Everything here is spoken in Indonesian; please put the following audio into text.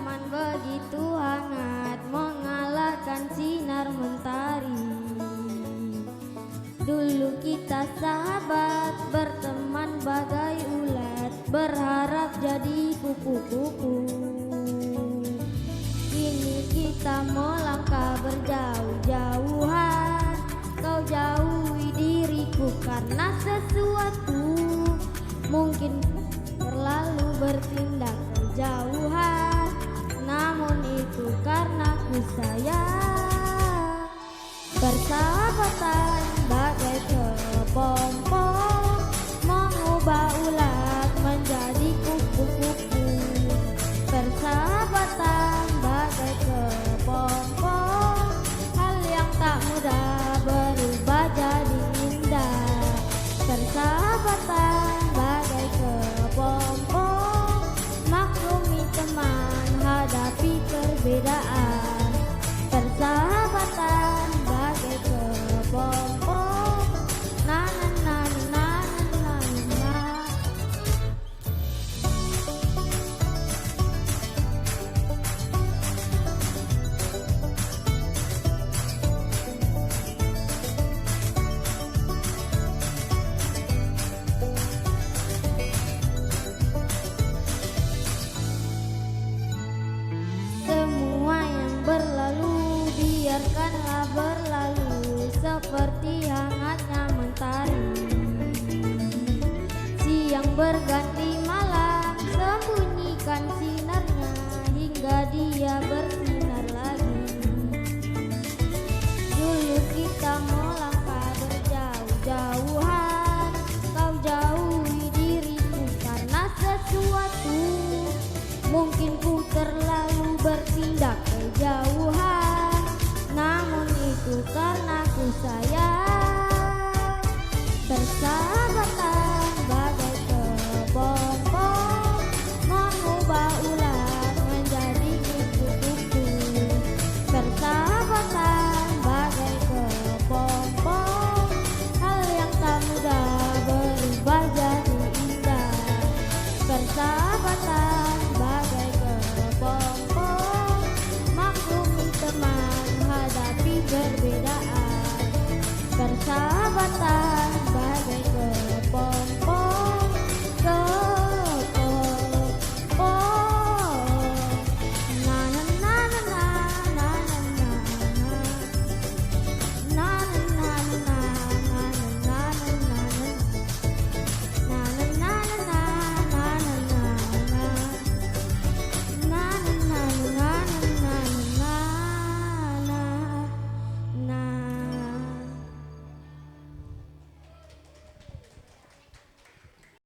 berteman begitu hangat, mengalahkan sinar mentari. Dulu kita sahabat, berteman bagai ulat, berharap jadi kupu-kupu. Kini kita melangkah berjauh-jauhan, kau jauhi diriku karena sesuatu. Mungkin terlalu bertindak kejauhan, namun itu karena ku sayang. Persahabatan bagai kepompong, mengubah ulat menjadi kupu-kupu. Persahabatan bagai kepompong, hal yang tak mudah berubah jadi indah. Persahabatan bagai kepompong, maklumi teman, hadapi perbedaan. Persahabatan bagai kepompong, na na na na na na. Semua yang berlalu biarkanlah berlalu, seperti hangatnya mentari. Siang berganti malam, sembunyikan sinarnya hingga dia bersinar lagi. Dulu kita melangkah berjauh-jauhan, kau jauhi diriku karena sesuatu. Mungkin ku terlalu bertindak kejauhan, namun itu karena ku sayang.